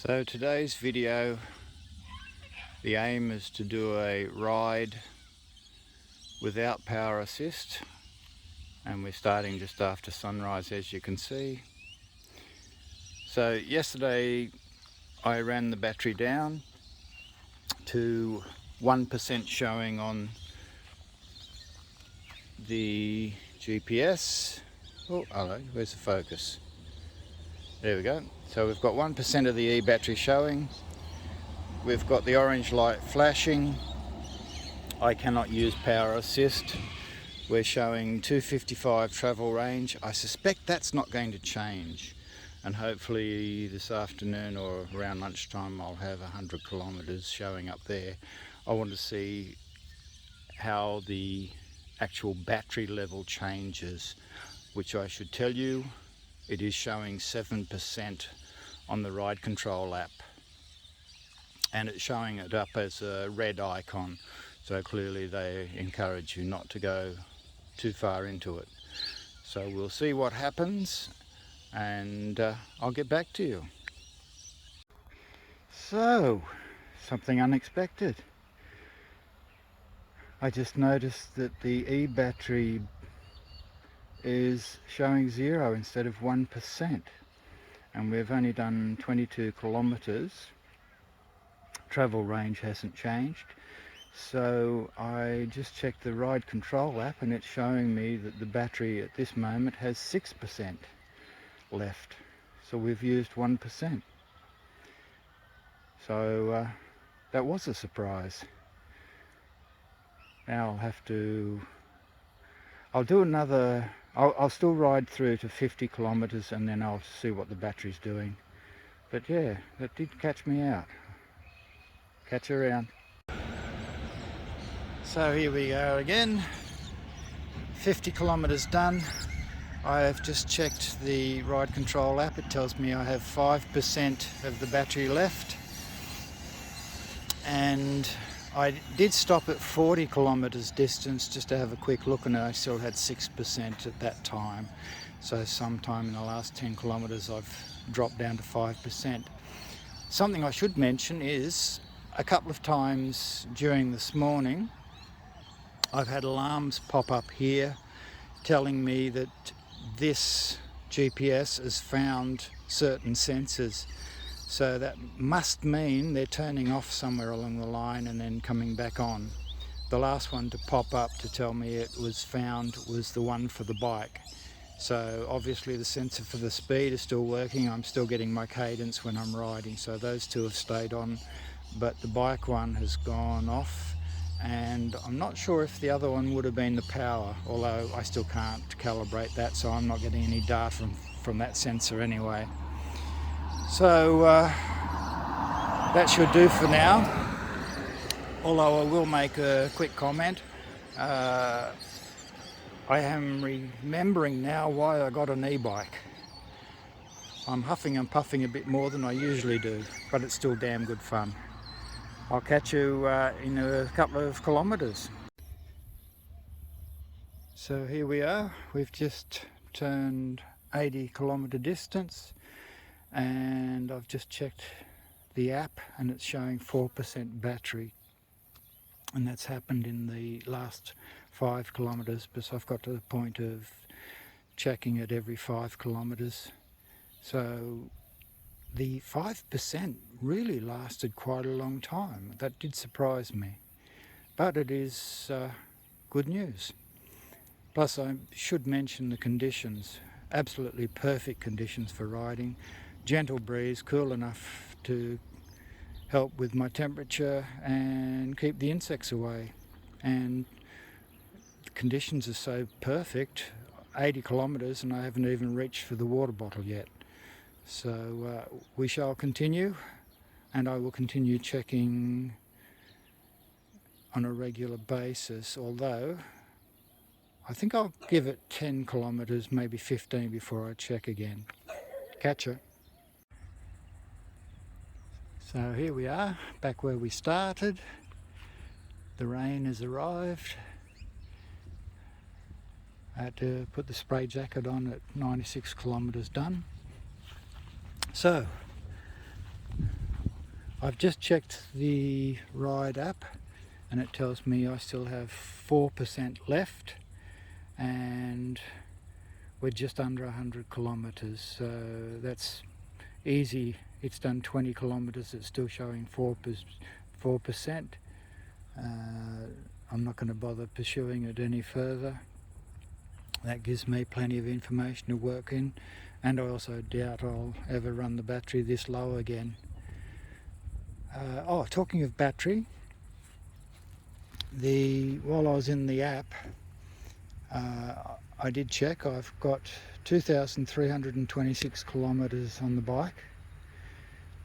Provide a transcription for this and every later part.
So today's video, the aim is to do a ride without power assist, and we're starting just after sunrise, as you can see. So yesterday I ran the battery down to 1% showing on the GPS. Oh hello, where's the focus? There we go. So we've got 1% of the E battery showing. We've got the orange light flashing. I cannot use power assist. We're showing 255 travel range. I suspect that's not going to change, and hopefully this afternoon or around lunchtime I'll have 100 kilometers showing up there. I want to see how the actual battery level changes, which I should tell you, it is showing 7% on the ride control app, and it's showing it up as a red icon, so clearly they encourage you not to go too far into it. So we'll see what happens, and I'll get back to you. So, something unexpected. I just noticed that the E battery is showing 0 instead of 1%, and we've only done 22 kilometers. Travel range hasn't changed, so I just checked the ride control app and it's showing me that the battery at this moment has 6% left, so we've used 1%. So that was a surprise. Now I'll do another, I'll still ride through to 50 kilometers and then I'll see what the battery's doing. But yeah, that did catch me out. Catch you around. So here we go again. 50 kilometers done. I have just checked the ride control app. It tells me I have 5% of the battery left, and I did stop at 40 kilometers distance just to have a quick look, and I still had 6% at that time. So sometime in the last 10 kilometers I've dropped down to 5%. Something I should mention is a couple of times during this morning I've had alarms pop up here telling me that this GPS has found certain sensors. So that must mean they're turning off somewhere along the line and then coming back on. The last one to pop up to tell me it was found was the one for the bike. So obviously the sensor for the speed is still working. I'm still getting my cadence when I'm riding. So those two have stayed on, but the bike one has gone off. And I'm not sure if the other one would have been the power, although I still can't calibrate that, so I'm not getting any data from that sensor anyway. So that should do for now, although I will make a quick comment. I am remembering now why I got an e-bike. I'm huffing and puffing a bit more than I usually do, but it's still damn good fun. I'll catch you in a couple of kilometers. So here we are, we've just turned 80 kilometer distance, and I've just checked the app and it's showing 4% battery, and that's happened in the last 5 kilometers, because I've got to the point of checking it every 5 kilometers. So the 5% really lasted quite a long time. That did surprise me, but it is good news. Plus I should mention the conditions. Absolutely perfect conditions for riding. Gentle breeze, cool enough to help with my temperature and keep the insects away. And the conditions are so perfect, 80 kilometers and I haven't even reached for the water bottle yet. So we shall continue, and I will continue checking on a regular basis, although I think I'll give it 10 kilometers, maybe 15 before I check again. Catch her. So here we are, back where we started. The rain has arrived. I had to put the spray jacket on at 96 kilometers done. So I've just checked the Ride app and it tells me I still have 4% left, and we're just under 100 kilometres, so that's easy. It's done 20 kilometres, it's still showing 4%. I'm not going to bother pursuing it any further. That gives me plenty of information to work in, and I also doubt I'll ever run the battery this low again. Talking of battery, while I was in the app, I did check. I've got 2,326 kilometres on the bike.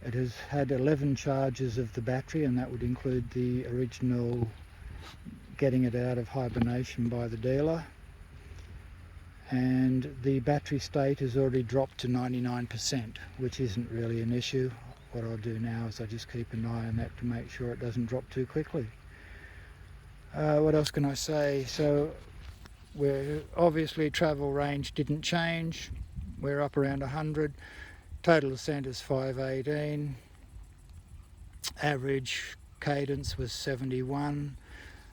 It has had 11 charges of the battery, and that would include the original getting it out of hibernation by the dealer. And the battery state has already dropped to 99%, which isn't really an issue. What I'll do now is I just keep an eye on that to make sure it doesn't drop too quickly. What else can I say? So we're obviously travel range didn't change. We're up around 100. Total ascent is 518. Average cadence was 71.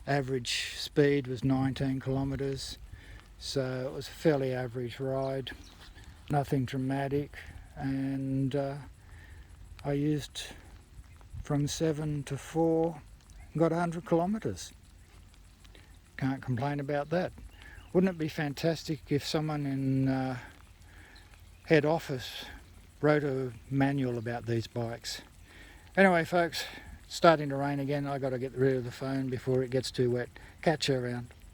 Average speed was 19 kilometres. So it was a fairly average ride, nothing dramatic, and I used from 7 to 4, got 100 kilometres. Can't complain about that. Wouldn't it be fantastic if someone in head office wrote a manual about these bikes? Anyway folks, it's starting to rain again. I've got to get rid of the phone before it gets too wet. Catch you around.